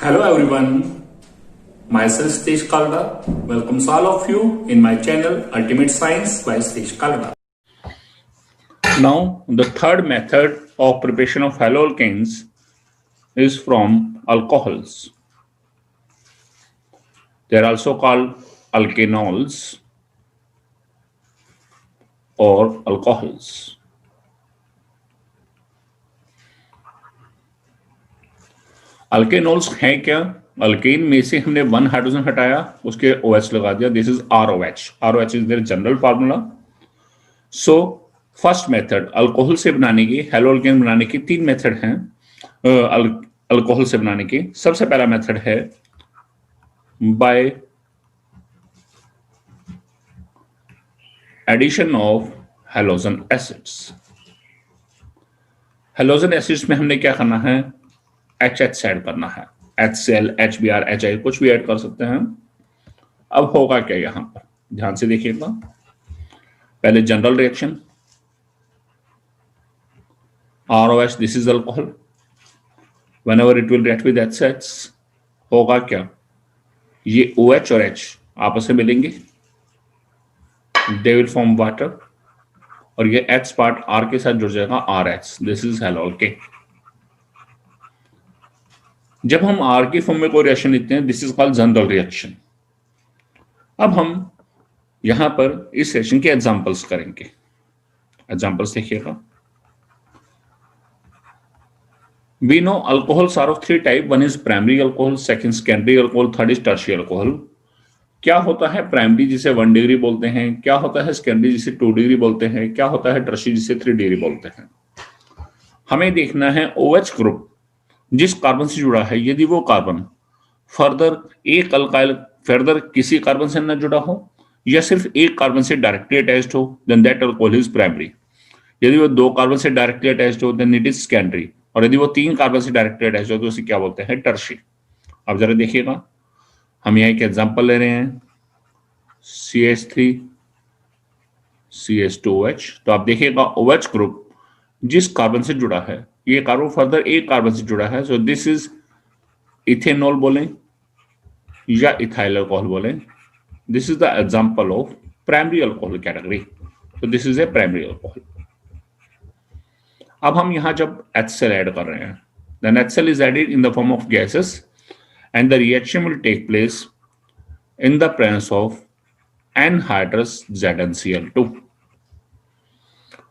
Hello everyone, myself Satish Kalda welcomes all of you in my channel Ultimate Science by Satish Kalda. Now the third method of preparation of haloalkanes is from alcohols. They are also called alkanols or alcohols. अल्केनोल्स हैं क्या? Alkane में से हमने one hydrogen हटाया, उसके OH लगा दिया. This is ROH. ROH is their general formula. So first method alcohol से बनाने की, हेलो अल्केन बनाने की तीन मेथड हैं. अल्कोहल से बनाने की सबसे पहला मेथड है by addition of halogen acids. Halogen acids में हमने क्या करना है? HH ऐड करना है. HCl, HBr, HI कुछ भी ऐड कर सकते हैं. अब होगा क्या यहां पर? ध्यान से देखिएगा. पहले general reaction ROH, this is alcohol. Whenever it will react with HCl होगा क्या? ये OH और H आपस में मिलेंगे, दे विल फॉर्म वाटर, और ये H पार्ट R के साथ जुड़ जाएगा RH. This is हेलोअल्केन. जब हम R की फॉर्म में कोई रिएक्शन लिखते हैं, this is called general reaction. अब हम यहां पर इस रिएक्शन के एग्जांपल्स करेंगे. एग्जांपल्स देखिएगा. We know alcohols are of three type. One is primary alcohol, second secondary alcohol, third is tertiary alcohol. क्या होता है प्राइमरी, जिसे 1 डिग्री बोलते हैं? क्या होता है सेकेंडरी, जिसे 2 डिग्री बोलते हैं? क्या होता है टर्शियरी, जिसे 3 डिग्री बोलते हैं? हमें देखना है OH ग्रुप जिस कार्बन से जुड़ा है, यदि वो कार्बन फर्दर एक अल्काइल फर्दर किसी कार्बन से न जुड़ा हो या सिर्फ एक कार्बन से डायरेक्टली अटैच्ड हो, then that alcohol is primary. यदि वो 2 कार्बन से डायरेक्टली अटैच्ड हो, देन इट इज सेकेंडरी. और यदि वो 3 कार्बन से डायरेक्टली अटैच्ड हो तो उसे क्या बोलते हैं? टर्शियरी. अब जरा देखिएगा, हम यहाँ एक एग्जांपल ले रहे हैं CH3 CH2OH. तो आप देखिएगा OH ग्रुप जिस कार्बन से जुड़ा है, ये कार्बन फर्दर एक कार्बन से जुड़ा है. सो दिस इज इथेनॉल बोलें या इथाइल अल्कोहल बोलें. This is the example of primary alcohol category. तो this is a primary alcohol. अब हम यहां जब HCl ऐड कर रहे हैं, then HCl is added in the form of gases and the reaction will take place in the presence of anhydrous ZnCl2.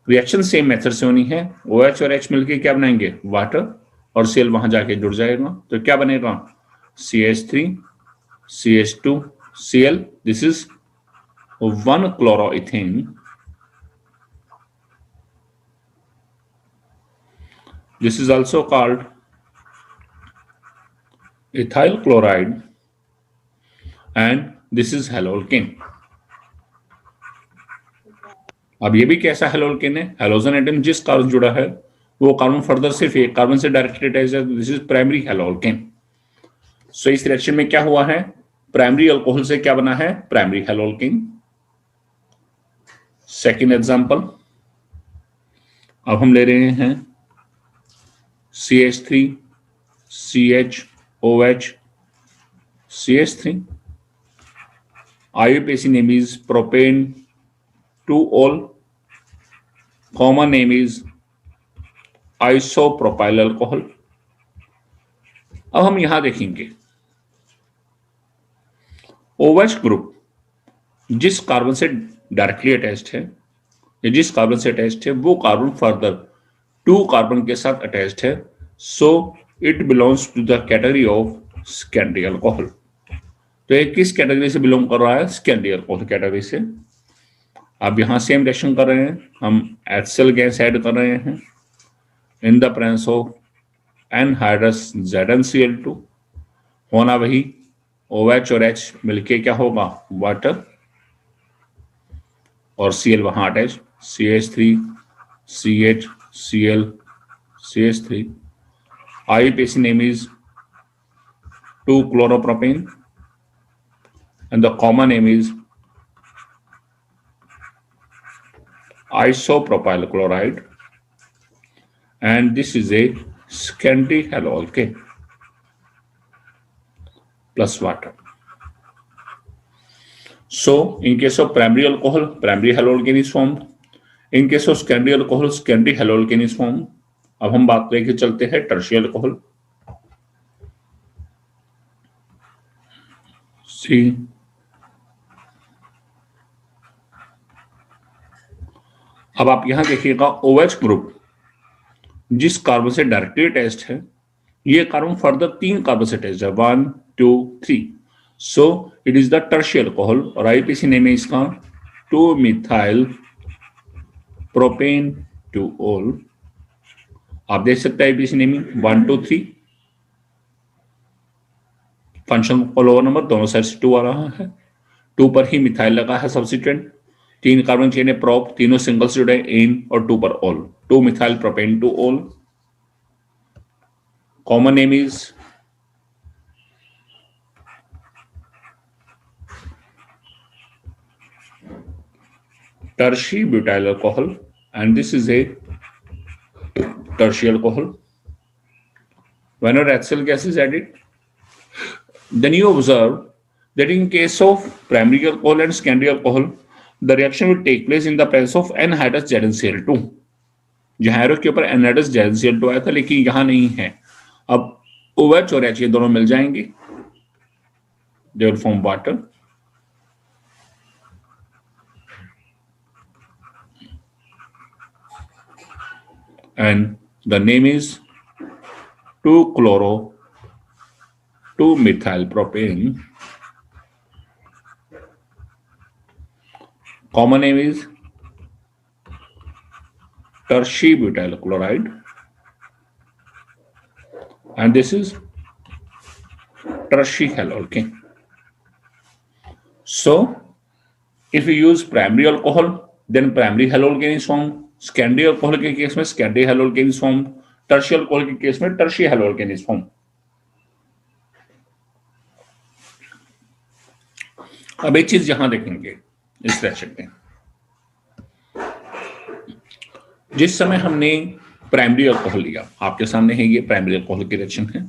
Reaction same method से होनी है. OH और H मिलके क्या बनाएंगे? वाटर, और Cl वहां जाके जुड़ जाएगा. तो क्या बनेगा? CH3 CH2 Cl. This is 1 chloroethane. This is also called ethyl chloride and this is haloalkane. अब ये भी कैसा हेलोअल्केन है? हेलोजन एटम जिस कार्बन जुड़ा है वो कार्बन फर्दर सिर्फ एक कार्बन से डायरेक्टली अटैच है. This is primary haloalkane. So इस रिएक्शन में क्या हुआ है? प्राइमरी अल्कोहल से क्या बना है? प्राइमरी हेलोअल्केन. सेकेंड एग्जांपल अब हम ले रहे हैं CH3 CHOH CH3. IUPAC name is propane 2-ol. Common name is isopropyl alcohol. अब हम यहां देखेंगे OH ग्रुप जिस कार्बन से डायरेक्टली अटैच्ड है या जिस कार्बन से अटैच्ड है, वो कार्बन फर्दर 2 कार्बन के साथ अटैच्ड है. So it belongs to the category of secondary alcohol. तो ये किस कैटेगरी से बिलोंग कर रहा है? सेकेंडरी अल्कोहल कैटेगरी से. अब यहां सेम रिएक्शन कर रहे हैं, हम HCl गैस ऐड कर रहे हैं इन the presence of anhydrous ZnCl2. होना वही, OH और H मिलके क्या होगा? वाटर, और Cl वहां attach. CH3 CH Cl CH3. IUPAC name is 2-chloropropane and the common name is isopropyl chloride, and this is a secondary haloalkane. plus water. So in case of primary alcohol, primary haloalkane is formed. In case of secondary alcohol, secondary haloalkane is formed. अब हम बात लेके चलते हैं टर्शियल alcohol. सी अब आप यहां देखिएगा OH ग्रुप जिस कार्बन से डायरेक्टली अटैच्ड है, ये कार्बन फर्दर 3 कार्बन से अटैच्ड है, 1 2 3. So it is the टर्शियल alcohol और IUPAC नेम है इसका 2-methyl propane 2-ol. आप देख सकते हैं IUPAC naming 1 2 3. Function follower number दोनों साइड से 2 आ रहा है. 2 पर ही मिथाइल लगा है सब्स्टिट्यूएंट. 3 कार्बन चेन है प्रोप, तीनों सिंगल से जुड़े एन और 2 पर all. 2-methyl propane 2-ol. Common name is tertiary butyl alcohol and this is a tertiary alcohol. Whenever HCl gas is added, then you observe that in case of primary alcohol and secondary alcohol, the reaction will take place in the presence of anhydrous ZnCl2. जहां arrow के ऊपर anhydrous ZnCl2 आया था, लेकिन यहां नहीं है. अब OH और H ये दोनों मिल जाएंगे, they will form water. And the name is 2-chloro-2-methyl propane. Common name is tertiary butyl chloride, and this is tertiary haloalkane. So if we use primary alcohol, then primary haloalkane is formed. secondary alcohol के case में secondary haloalkane is formed. tertiary alcohol के case में tertiary haloalkane is formed. अब एक चीज यहां देखेंगे इस रिएक्शन में, जिस समय हमने प्राइमरी अल्कोहल लिया, आपके सामने है ये प्राइमरी अल्कोहल की रिएक्शन है.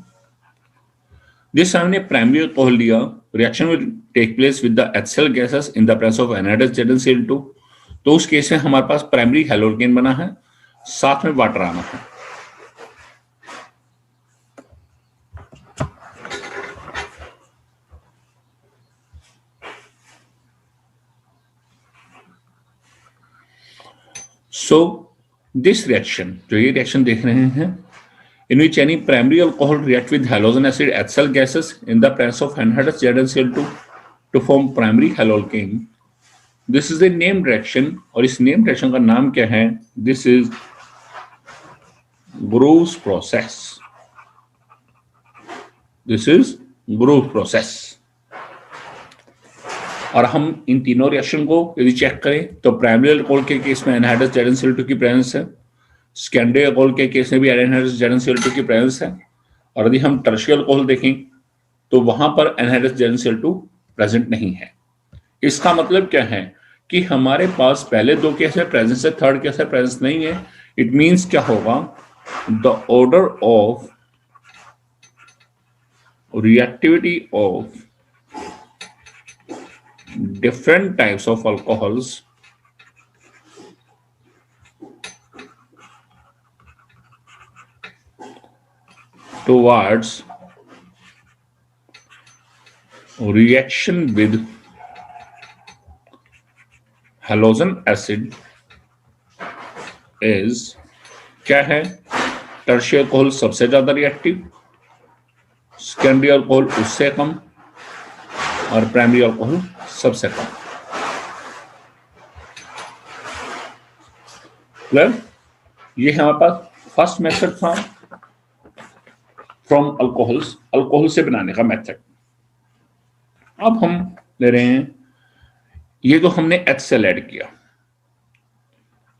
जिस समय हमने प्राइमरी अल्कोहल लिया, reaction will take place with the HCl gases in the presence of anhydrous ZnCl2. तो उस केस में हमारे पास प्राइमरी हैलोअल्केन बना है, साथ में वाटर आना है. सो दिस रिएक्शन, जो ये रिएक्शन देख रहे हैं, in which any primary alcohol react with halogen acid HCl gases in the presence of anhydrous ZnCl2 to form primary haloalkane. This is a named reaction और इस named reaction का नाम क्या है? This is Groves process. This is Groves process. और हम इन तीनों reaction को यदि चेक करें तो प्राइमरी अल्कोहल के केस में एनहाइड्रस ZnCl2 की प्रेजेंस है, सेकेंडरी अल्कोहल के केस में भी एनहाइड्रस ZnCl2 की प्रेजेंस है, और यदि हम टर्शियल अल्कोहल देखें तो वहां पर एनहाइड्रस ZnCl2 प्रेजेंट नहीं है. इसका मतलब क्या है कि हमारे पास पहले 2 केस में प्रेजेंस है, थर्ड केस में प्रेजेंस नहीं है. इट मींस क्या होगा? The order of reactivity of different types of alcohols towards reaction with halogen acid is क्या है? टर्शियल अल्कोहल सबसे ज्यादा रिएक्टिव, सेकेंडरी अल्कोहल उससे कम, और प्राइमरी अल्कोहल सबसे कम. क्लियर? ये हमारे पास फर्स्ट मेथड था फ्रॉम अल्कोहल्स, अल्कोहल से बनाने का मेथड. अब हम ले रहे हैं, ये तो हमने HCl ऐड किया.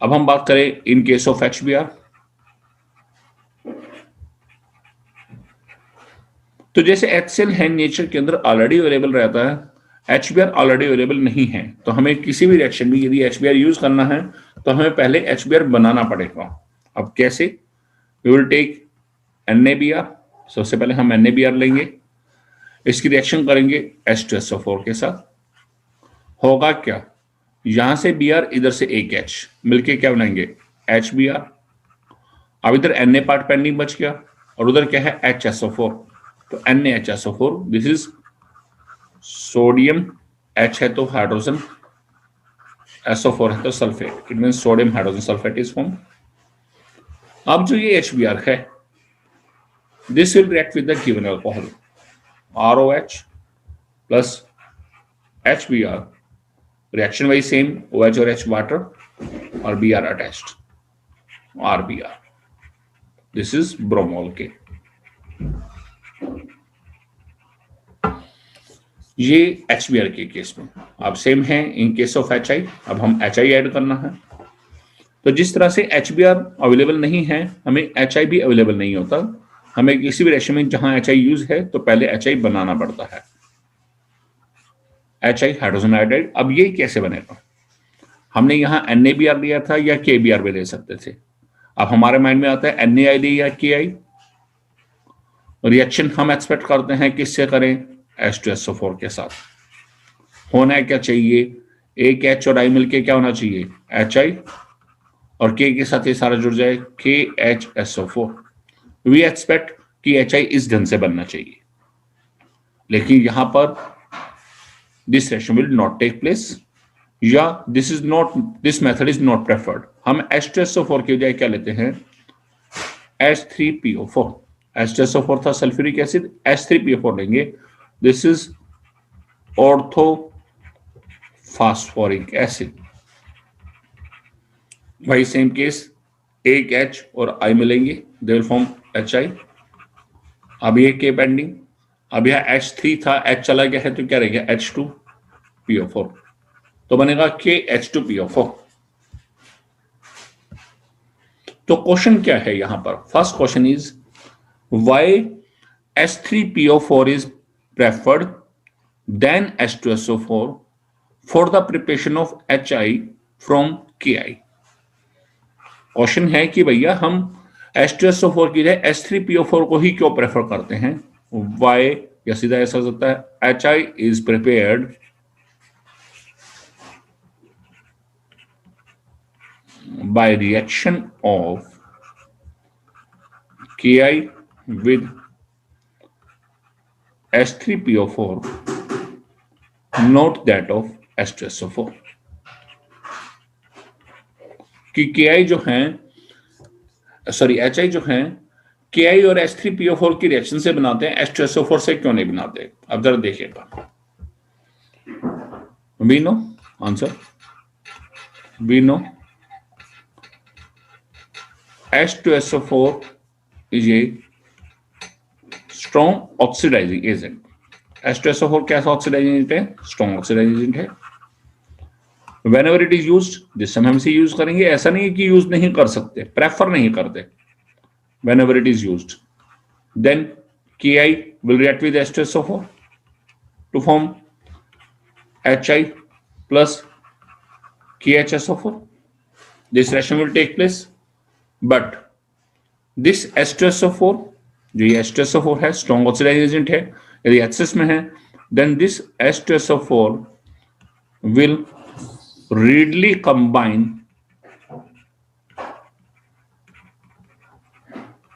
अब हम बात करें इन केस ऑफ HBr. तो जैसे HCl है नेचर के अंदर ऑलरेडी अवेलेबल रहता है, HBr ऑलरेडी अवेलेबल नहीं है, तो हमें किसी भी रिएक्शन में यदि HBr यूज करना है तो हमें पहले HBr बनाना पड़ेगा. अब कैसे? We will take NaBr. सबसे पहले हम NaBr लेंगे. इसकी रिएक्शन करेंगे H2SO4 के साथ, होगा क्या, यहां से Br, इधर से एक H मिलके क्या बनाएंगे HBr। अब इधर Na पार्ट पेंडिंग बच गया और उधर क्या है HSO4, तो NaHSO4, this is sodium, H है तो हाइड्रोजन, SO4 है तो sulphate, it mean sodium hydrogen sulphate is form. अब जो ये HBr है, this will react with the given alcohol ROH plus HBr, reaction wise same, OH और H वाटर और Br attached, RBr, this is ब्रोमोल के। ये HBr के केस में अब सेम है इन केस ऑफ HI। अब हम HI ऐड करना है, तो जिस तरह से HBr अवेलेबल नहीं है, हमें HI भी अवेलेबल नहीं होता। हमें किसी भी रेशो में जहां HI यूज है तो पहले HI बनाना पड़ता है, HI हाइड्रोजन आयोडाइड। अब ये कैसे बनेगा, हमने यहां NaBr लिया था या KBr भी ले सकते थे। अब हमारे माइंड में आता है NaI ले या KI। रिएक्शन हम एक्सपेक्ट करते हैं किससे करें, H2SO4 के साथ। होना क्या चाहिए, एक H और I मिलके क्या होना चाहिए HI, और K के साथ ये सारा जुड़ जाए KHSO4। वी एक्सपेक्ट कि HI इस ढंग से बनना चाहिए, लेकिन यहां पर this reaction will not take place, या this method is not preferred. हम H2SO4 के बजाय क्या लेते हैं H3PO4। H2SO4 था सल्फ्यूरिक एसिड, H3PO4 लेंगे, this is ortho phosphoric acid. भाई सेम केस, एक H और I मिलेंगे, दे विल फॉर्म HI। अब ये K पेंडिंग, अब यह H3 था, H चला गया है तो क्या रहेगा H2PO4, तो बनेगा KH2PO4। तो क्वेश्चन क्या है यहां पर, first question is why H3PO4 is preferred then H2SO4 for the preparation of HI from KI। Question है कि भैया हम H2SO4 की जगह H3PO4 को ही क्यों प्रेफर करते हैं, वाई, या सीधा ऐसा हो सकता है HI is prepared by reaction of Ki with H3PO4, not that of H2SO4। कि Ki जो है, सॉरी HI जो है, Ki और H3PO4 की रिएक्शन से बनाते हैं, H2SO4 से क्यों नहीं बनाते। अब जरा देखिएगा, we know answer, we know H2SO4 is a strong oxidizing agent। H2SO4 कैसा ऑक्सीडाइजिंग एजेंट है, स्ट्रॉन्ग ऑक्सीडाइजिंग एजेंट है। Whenever it is used, जिस समय हम इसे यूज करेंगे, ऐसा नहीं है कि यूज नहीं कर सकते, प्रेफर नहीं करते। Whenever it is used, then Ki will react with H2SO4 to form HI plus KHSO4। This reaction will take place, but this H2SO4, जो ये H2SO4 है, स्ट्रॉन्ग ऑक्सीडाइजिंग एजेंट है, यदि एक्सेस में है, then this H2SO4 will readily combine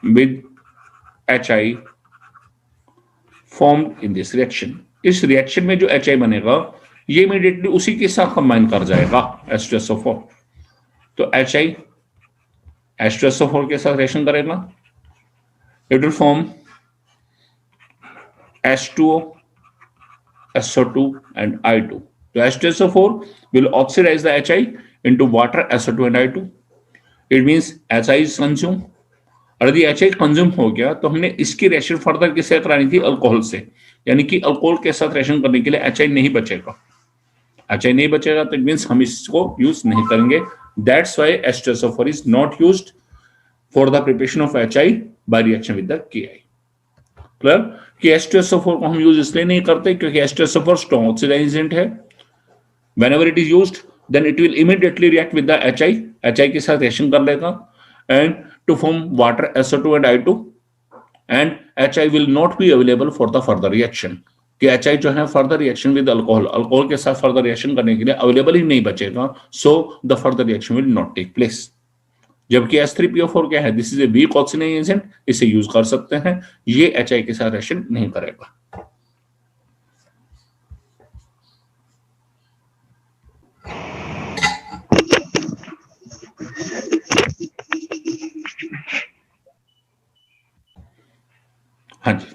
with HI formed in this reaction। इस reaction में जो HI बनेगा ये इमीडिएटली उसी के साथ कंबाइन कर जाएगा H2SO4। तो HI H2SO4 के साथ रिएक्शन करेगा, it will form H2O, SO2 and I2। तो H2SO4 will oxidize the HI into water, SO2 and I2। It means HI is consumed। और यदि HI कंज्यूम हो गया तो हमने इसकी रिएक्शन फर्दर किससे करानी थी, अल्कोहल से, यानी कि अल्कोहल के साथ रिएक्शन करने के लिए HI नहीं बचेगा। HI नहीं बचेगा तो इट मींस हम इसको यूज नहीं करेंगे। That's why H2SO4 is not used for the preparation of HI bye reaction with the KI। Clear कि H2SO4 को हम यूज इसलिए नहीं करते क्योंकि H2SO4 स्ट्रॉन्ग ऑक्सीडाइजिंग एजेंट है। Whenever it is used, then it will immediately react with the HI, HI के साथ रिएक्शन कर लेगा and to form water, SO2 and I2, and HI will not be available for the further reaction। कि HI जो है further reaction with alcohol, alcohol के साथ further reaction करने के लिए अवेलेबल ही नहीं बचेगा, so the further reaction will not take place. जबकि H3PO4 क्या है, this is a weak oxygen agent, इसे यूज कर सकते हैं, ये HI के साथ रिएक्शन नहीं करेगा। हाँ जी,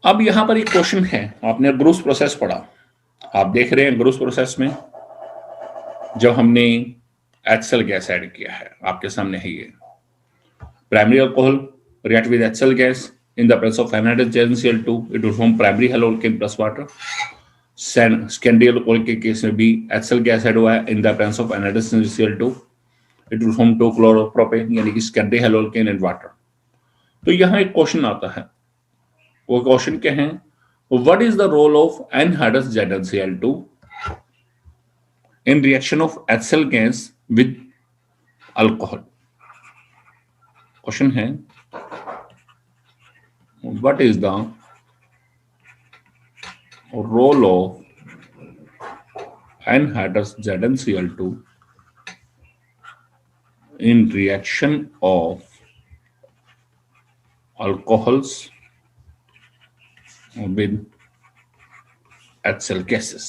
अब यहां पर एक क्वेश्चन है, आपने ग्रूस प्रोसेस पढ़ा, आप देख रहे हैं ग्रूस प्रोसेस में जब हमने HCl गैस ऐड किया है, आपके सामने है ये primary alcohol react with HCl gas in the presence of anhydrous Cl2, it will form primary halocane plus water। Secondary alcohol के केस में भी HCl गैस ऐड हुआ है in the presence of anhydrous Cl2, it will form 2-chloropropane यानी कि secondary halocane and water। तो यहां एक क्वेश्चन आता है, वो क्वेश्चन क्या है, what is the role of anhydrous ZnCl2 in reaction of HCl gas with alcohol। Question है, what is the role of anhydrous ZnCl2 in reaction of alcohols with HCl gases।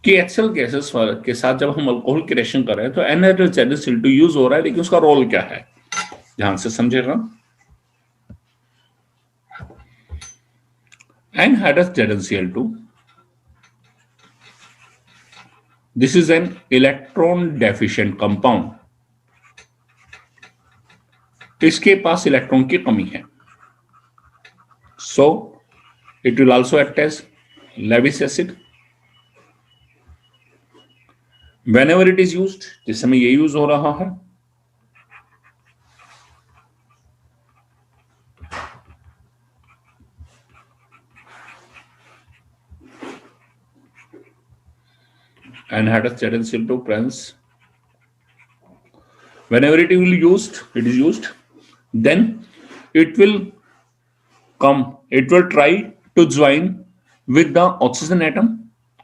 कि HCl gases के साथ जब हम alcohol की reaction कर रहे हैं तो एनहाइड्रस ZnCl2 यूज हो रहा है, लेकिन उसका रोल क्या है, ध्यान से समझेगा। Anhydrous ZnCl2, this is an electron deficient compound, इसके पास इलेक्ट्रॉन की कमी है, so it will also act as Lewis acid whenever it is used, जिस समय ये यूज हो रहा है, anhydrous ZnCl2 presence whenever it is used, then it will try to join with the oxygen atom,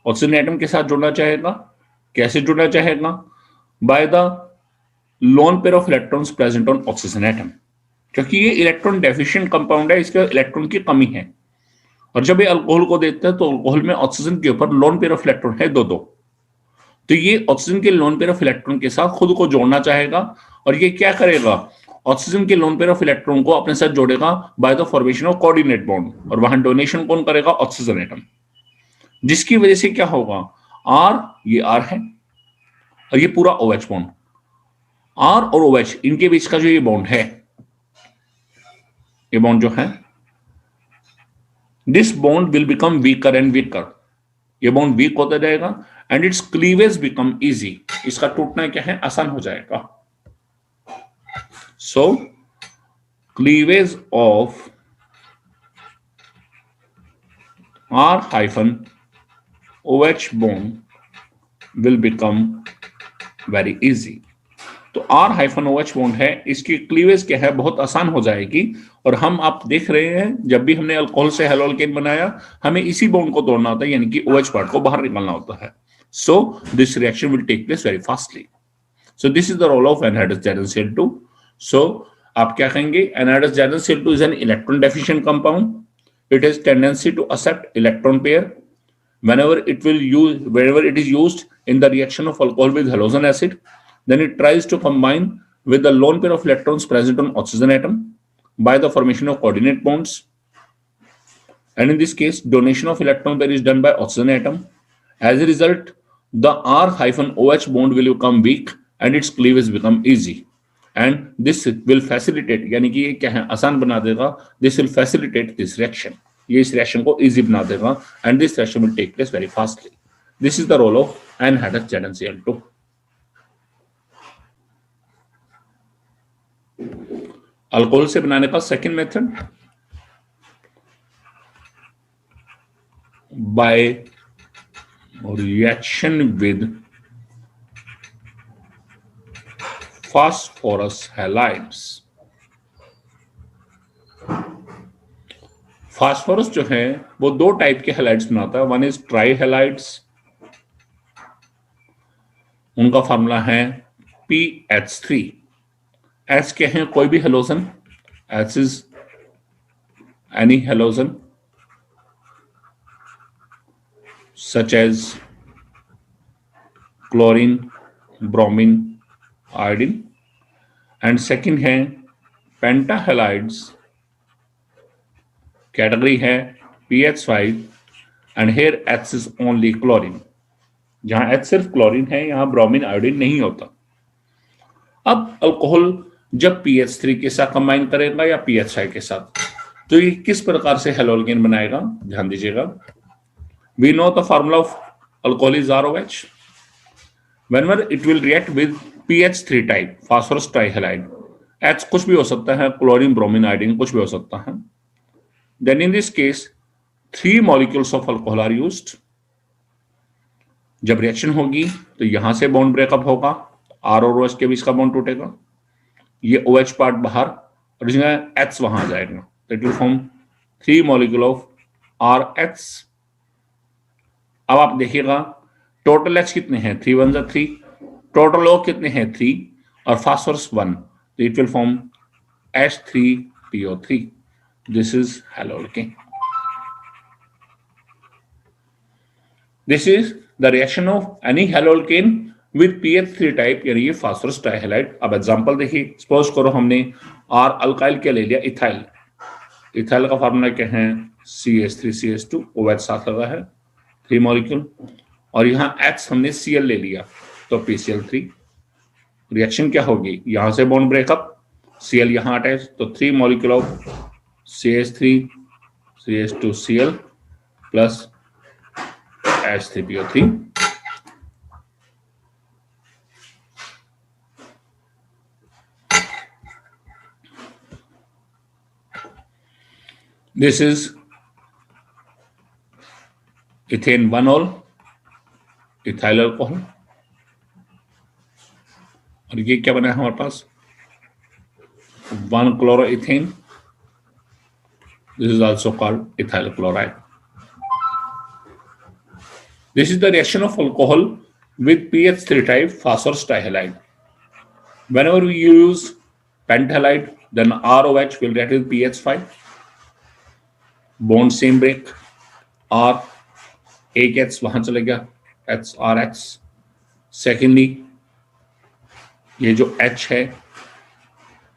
oxygen atom के साथ जुड़ना चाहेगा, कैसे जुड़ना चाहेगा, by the lone pair of electrons present on oxygen atom, क्योंकि ये इलेक्ट्रॉन डेफिशिएंट कंपाउंड है, इसके इलेक्ट्रॉन की कमी है, और जब ये अल्कोहल को देते हैं तो अल्कोहल में ऑक्सीजन के ऊपर लोन पेयर ऑफ इलेक्ट्रॉन है 2-2, तो ये ऑक्सीजन के लोन पेयर ऑफ इलेक्ट्रॉन के साथ खुद को जोड़ना चाहेगा, और ये क्या करेगा, ऑक्सीजन के लोन पेयर ऑफ इलेक्ट्रॉन को अपने साथ जोड़ेगा by the formation of coordinate bond, और वहां डोनेशन कौन करेगा, ऑक्सीजन एटम, जिसकी वजह से क्या होगा, R, ये R है, और ये पूरा OH बॉन्ड, R और OH इनके बीच का जो ये बॉन्ड है, ये बॉन्ड जो है, this bond will become weaker and weaker, ये बॉन्ड वीक होता जाएगा, and its cleavage become easy, इसका टूटना क्या है, आसान हो जाएगा। So cleavage of R-OH bond will become very easy. तो R-OH बॉन्ड है, इसकी क्लीवेज क्या है, बहुत आसान हो जाएगी, और हम आप देख रहे हैं जब भी हमने अल्कोहल से हेलोल्केन बनाया, हमें इसी बॉन्ड को तोड़ना होता है, यानी कि OH पार्ट को बाहर निकालना होता है। So this reaction will take place very fastly. So this is the role of anhydrous ZnCl2। So आप क्या कहेंगे, anhydrous ZnCl2 is an electron deficient compound, it has tendency to accept electron pair whenever it is used in the reaction of alcohol with halogen acid, then it tries to combine with the lone pair of electrons present on oxygen atom by the formation of coordinate bonds, and in this case donation of electron pair is done by oxygen atom. As a result, the R-OH bond will become weak and its cleavage become easy, and this will facilitate, यानी कि ये क्या है, आसान बना देगा, this will facilitate this reaction, ये इस रिएक्शन को इजी बना देगा, and this reaction will take place very fastly. This is the role of anhydrous ZnCl2। Alcohol से बनाने का second method, by reaction with phosphorus halides. Phosphorus जो है वो दो टाइप के हैलाइड्स बनाता है, वन इज ट्राई हैलाइड्स, उनका फार्मूला है PH3। एच के हैं कोई भी halogen, H is any halogen such as chlorine, bromine, iodine. And second है पेंटाहेलाइड्स, कैटेगरी है PH5 and here H is only chlorine. जहां H सिर्फ क्लोरीन है, यहां ब्रोमीन आयोडीन नहीं होता। अब अल्कोहल जब PH3 के साथ कंबाइन करेगा या PH5 के साथ, तो ये किस प्रकार से हेलोल्केन बनाएगा, ध्यान दीजिएगा। We know the formula of alcohol is ROH। whenever it will react with PH3 type phosphorus trihalide, H कुछ भी हो सकता है, क्लोरीन, ब्रोमीन, आयोडीन कुछ भी हो सकता है, then in this case 3 molecules of alcohol are used। जब रिएक्शन होगी तो यहां से बॉन्ड ब्रेकअप होगा, R और OH के बीच का बॉन्ड टूटेगा, ये OH पार्ट बाहर और इसमें H वहां आ जाएगा, तो it will form 3 molecule of RH। अब आप देखिएगा टोटल H कितने हैं, 3 1 3, टोटल O कितने हैं, 3, और फास्फोरस 1, तो it will form H3PO3। This is haloalkane. This is the reaction of any haloalkane with PH3 type, यानी ये फास्फोरस ट्राइहैलाइड। अब एग्जांपल देखिए, सपोज करो हमने R अल्काइल क्या ले लिया, इथाइल। इथाइल का फार्मूला क्या है, CH3CH2, OH साथ लगा है, 3 मॉलिक्यूल, और यहां H हमने Cl ले लिया, तो PCl3। रिएक्शन क्या होगी, यहां से बॉन्ड ब्रेकअप, Cl यहां अटैच, तो 3 molecule of CH3 CH2Cl plus H3PO3। This is ethane 1-ol ethyl alcohol, और ये क्या बना है हमारे पास, 1-chloroethane। This is also called ethyl chloride। This is the reaction of alcohol with PH3 type phosphorus trihalide। Whenever we use pentahalide, then ROH will react with PH5, bond same break, और एक H वहां चले गया, HRH। Secondly ये जो H है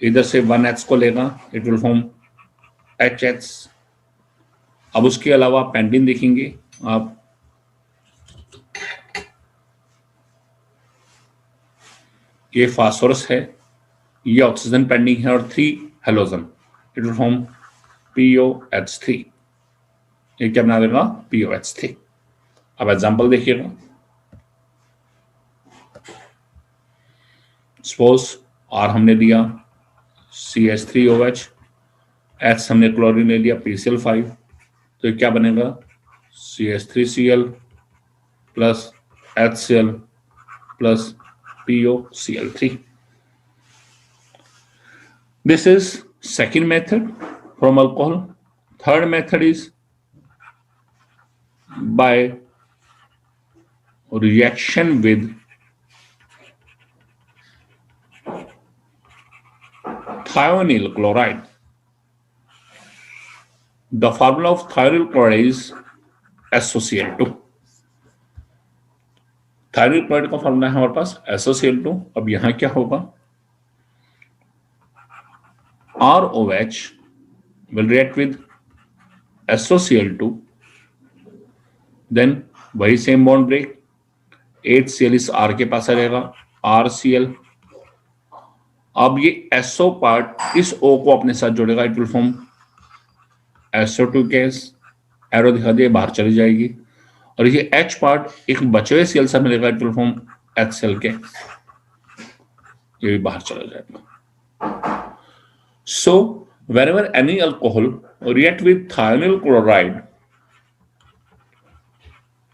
इधर से 1H को लेगा, इट विल फॉर्म HH। अब उसके अलावा पेंटीन देखेंगे आप, ये फास्फोरस है, ये ऑक्सीजन पेंडिंग है, और 3 halogen, it will form POH3। ये क्या बना देगा, POH3। अब एग्जांपल देखिएगा, सपोज R हमने लिया CH3OH, H हमने क्लोरीन ले लिया PCl5, तो क्या बनेगा, CH3Cl plus HCl plus POCl3। This is second method from alcohol। Third method is by reaction with thionyl chloride। The formula of thionyl chloride is SOCl2। Thyroid chloride का formula है हमारे पास SOCl2। अब यहां क्या होगा, ROH will react with SOCl2, then वही same bond break, HCl इस R के पास आ जाएगा, RCl। अब ये SO पार्ट इस O को अपने साथ जोड़ेगा, it will form SO2 gas, arrow दिखा दिए, बाहर चली जाएगी, और ये H पार्ट एक बचे हुए Cl से मिलेगा, it will form HCl gas, ये भी बाहर चला जाएगा। So whenever any alcohol react with thionyl chloride,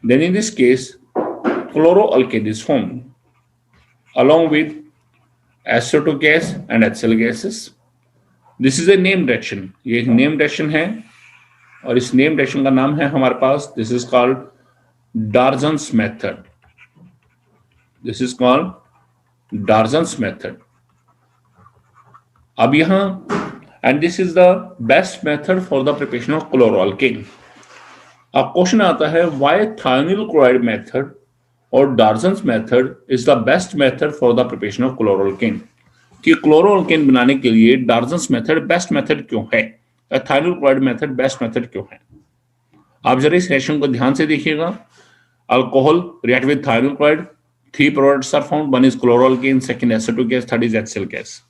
then in this case chloroalkane is formed along with SO2 gas and HCl gases। This is a named reaction, ये एक named reaction है, और इस नेम रिएक्शन का नाम है हमारे पास, this is called Darzens method. This is called Darzens method. अब यहां, and this is the best method for the preparation of chloroalkane. अब क्वेश्चन आता है, व्हाई थायोनिल क्लोराइड मेथड और Darzens method is the best method for the preparation of chloroalkane, कि chloroalkane बनाने के लिए डार्जन्स मेथड बेस्ट मेथड क्यों है, thionyl chloride method best method क्यों है। आप जरा इस रिएक्शन को ध्यान से देखिएगा। Alcohol react with thionyl chloride, 3 products are found, one is chloroalkane, second aceto gas, third is HCl gas.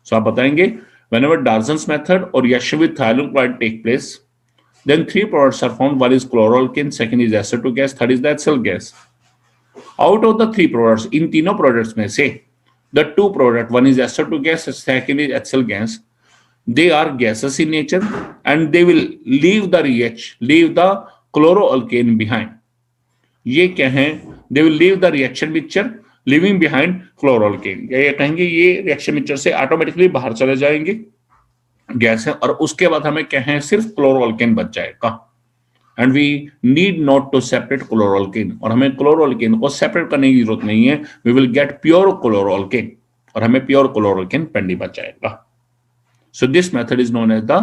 So आप बताएंगे whenever Darzon's method or reaction with thionyl chloride take place, then 3 products are found, one is chloroalkane, second is aceto gas, third is the HCl gas. Out of the 3 products, in तीनों products में से the 2 product, one is aceto gas, second is HCl gas, they are gases in nature and they will leave the chloroalkane behind. ये क्या है, they will leave the reaction mixture living behind chloroalkane, या ये कहेंगे ये reaction mixture से automatically बाहर चले जाएंगे गैस है, और उसके बाद हमें क्या है, सिर्फ क्लोरोअल्केन बच जाएगा। And we need not to separate chloroalkane, और हमें क्लोरोअल्केन को सेपरेट करने की जरूरत नहीं है, we will get pure chloroalkane, और हमें प्योर क्लोरोअल्केन पेंडी बच जाएगा। So this method is known as the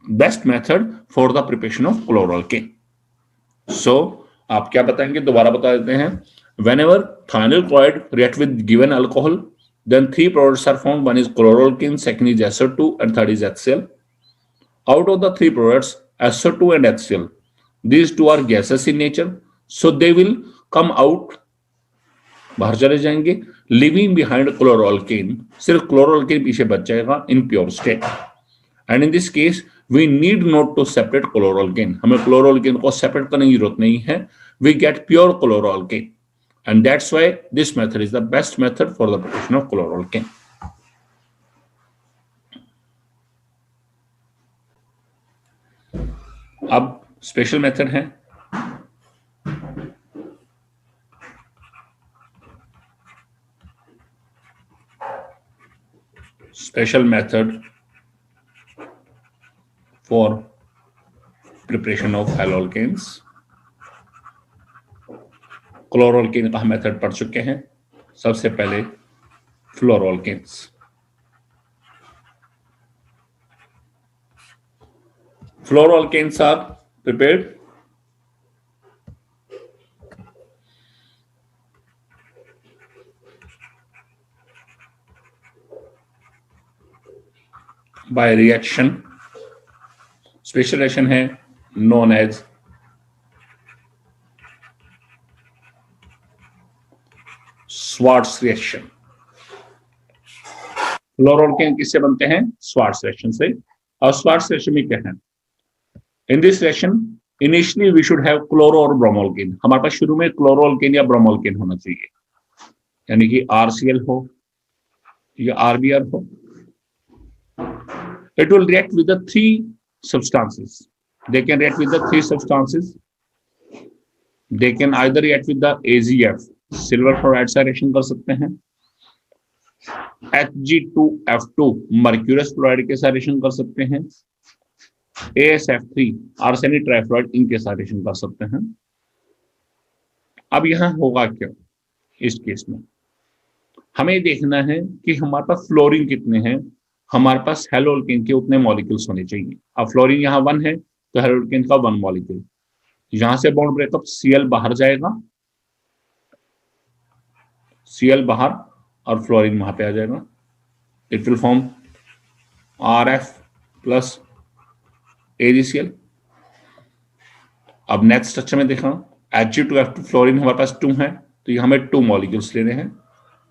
best method for the preparation of chloroalkane. So आप क्या बताएंगे, दोबारा बता देते हैं। Whenever thionyl chloride react with given alcohol, then 3 products are found. One is chloroalkane, second is SO2, and third is HCl. Out of the 3 products, SO2 and HCl, these 2 are gases in nature, so they will come out, बाहर चले जाएंगे, leaving behind chloroalkane, सिर्फ chloroalkane पीछे बच जाएगा in pure state. And in this case, we need not to separate chloroalkane. हमें chloroalkane को separate करने की जरूरत नहीं है. We get pure chloroalkane. And that's why this method is the best method for the preparation of chloroalkane. अब special method है, special method for preparation of haloalkanes. Chloroalkane का हम मेथड पढ़ चुके हैं। सबसे पहले fluoroalkanes. Fluoroalkanes are prepared by reaction, special reaction है known as Swarts reaction. Fluoroalkane किससे बनते हैं, स्वार्ट्स रिएक्शन से। और स्वार्ट्स रिएक्शन में क्या है, in this reaction initially we should have chloro और ब्रोमोअल्केन। हमारे पास शुरू में क्लोरोअल्केन या ब्रोमोअल्केन होना चाहिए, यानी कि RCl हो या RBr हो। It will react with the 3 substances. They can react with the 3 substances. They can either react with the AgF, silver fluoride से रिएक्शन कर सकते हैं, Hg2F2 मर्क्यूरियस फ्लोराइड के साथ रिएक्शन कर सकते हैं, AsF3 आर्सेनिक ट्राइफ्लोराइड इनके साथ रिएक्शन कर सकते हैं। अब यहां होगा क्या, इस केस में हमें देखना है कि हमारे पास फ्लोरीन कितने हैं। हमारे पास हैलोअल्केन के उतने मॉलिक्यूल्स होने चाहिए। अब फ्लोरीन यहाँ 1 है तो हैलोअल्केन का 1 मॉलिक्यूल, यहां से बॉन्ड ब्रेकअप, Cl बाहर जाएगा, Cl बाहर और फ्लोरीन वहां पे आ जाएगा। It will form RF plus AgCl। अब नेक्स्ट स्ट्रक्चर में देखा, Hg2F2 फ्लोरीन हमारे पास 2 है, तो ये हमें 2 मॉलिक्यूल्स लेने हैं।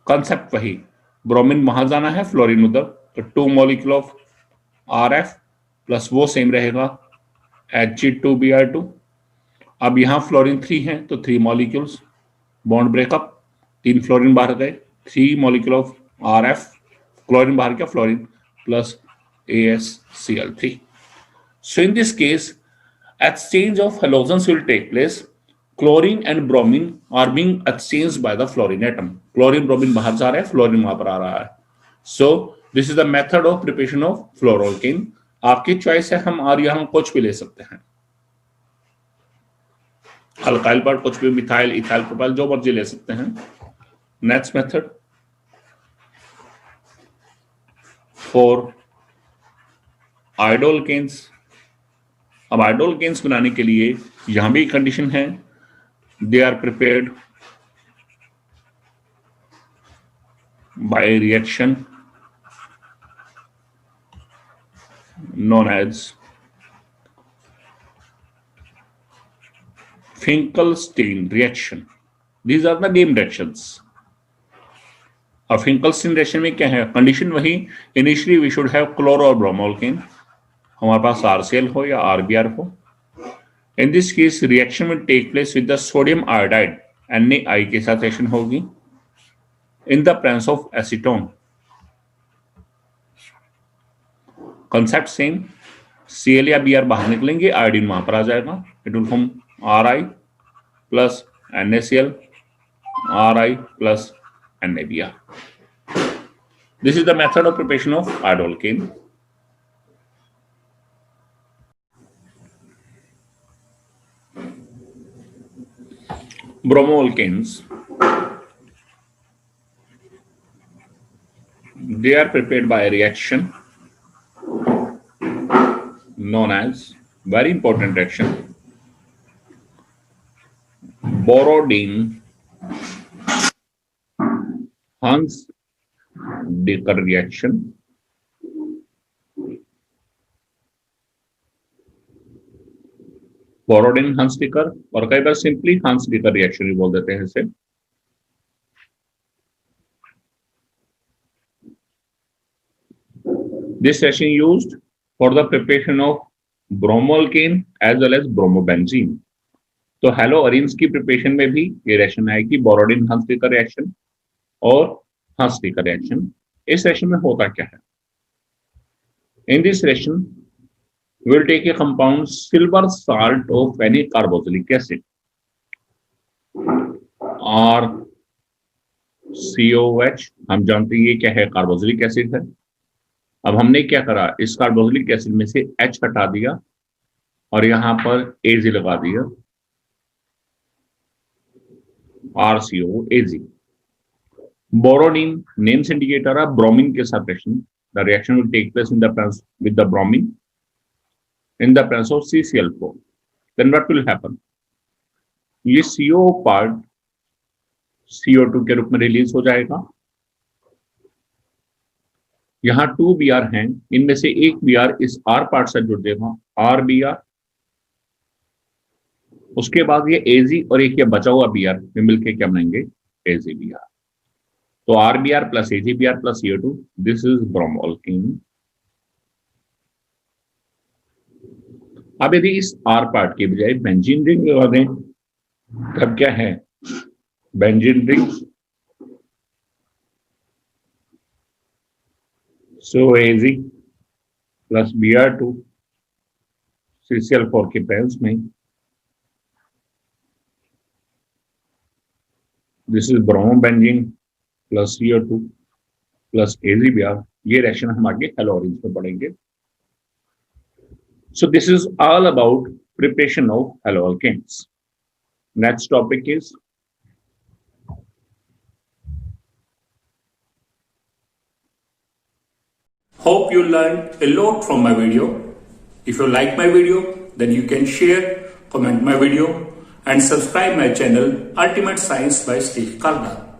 कंसेप्ट वही, ब्रोमीन वहां जाना है, फ्लोरीन उधर, तो 2 मॉलिक्यूल ऑफ RF प्लस वो सेम रहेगा Hg2Br2। अब यहां फ्लोरीन 3 है तो 3 मॉलिक्यूल्स, बॉन्ड ब्रेकअप, 3 फ्लोरीन बाहर गए, 3 मॉलिक्यूल ऑफ RF, क्लोरीन बाहर गया, fluorine plus AsCl3। So in this case, exchange of halogens will take place. Chlorine and bromine are being exchanged by the fluorine atom. Chlorine, bromine बाहर जा रहा है, fluorine वहां पर आ रहा है। So this is the method of preparation of fluoroalkane. आपकी choice है, हम और यहाँ कुछ भी ले सकते हैं। अल्काइल पार्ट कुछ भी, मिथाइल, इथाइल, प्रोपाइल, जो मर्जी ले सकते हैं। Next method for iodoalkanes. अब आयोडोल्केन्स बनाने के लिए यहां भी कंडीशन है, they are prepared by reaction known as Finkelstein reaction. These are the named reactions. अब Finkelstein reaction में क्या है, कंडीशन वही, initially we should have chloro और ब्रोमो अल्केन, हमारे पास RCl हो या RBr हो। In this case reaction will take place with the sodium iodide, Na के साथ रिएक्शन होगी in the presence of acetone. Concept same, Cl या Br बाहर निकलेंगे, आयोडीन वहां पर आ जाएगा, it will form Ri plus NaCl, Ri plus NaBr। This is the method of preparation of iodoalkane. Bromoalkanes, they are prepared by a reaction known as, very important reaction, Borodin-Hunsdiker reaction। Borodin-Hunsdiker, और कई बार simply Hunsdiker reaction भी बोल देते हैं इसे। This reaction used for the preparation of bromoalkane as well as bromobenzene। तो हेलोअरीन्स की preparation में भी ये रिएक्शन आएगी, बोरोडिन हंसडिकर रिएक्शन और हंसडिकर रिएक्शन। इस रिएक्शन में होता क्या है, in this reaction will take a compound silver salt of any carboxylic acid और COH, हम जानते हैं ये क्या है, कार्बोक्सिलिक एसिड है। अब हमने क्या करा, इस कार्बोक्सिलिक एसिड में से H हटा दिया और यहां पर AZ लगा दिया, RCOAZ। बोरोडिन नेम्स इंडिकेटर है, ब्रोमीन के साथ reaction, the reaction will take place in the presence with the bromine in the presence of CCl4। Then what will happen, ये CO पार्ट CO2 के रूप में रिलीज हो जाएगा। यहां 2 Br हैं, इनमें से एक Br इस R पार्ट से जुड़ जाएगा, RBr। उसके बाद ये AZ और एक ये बचा हुआ Br में मिलकर क्या बनाएंगे, AZBr। तो RBr plus AZBr plus CO2, this is bromoalkane. अब यदि इस R पार्ट के बजाय बेंजीन रिंग लगा दें, तब क्या है, benzene ring, so AZ plus Br2 CCl4 के प्रेजेंस में, this is bromobenzene plus CO2 plus AZBr। ये रिएक्शन हम आगे हेलोअरीन्स में पढ़ेंगे। So this is all about preparation of haloalkanes. Next topic is Hope you learned a lot from my video. If you like my video, then you can share, comment my video and subscribe my channel Ultimate Science by Steve Kalda.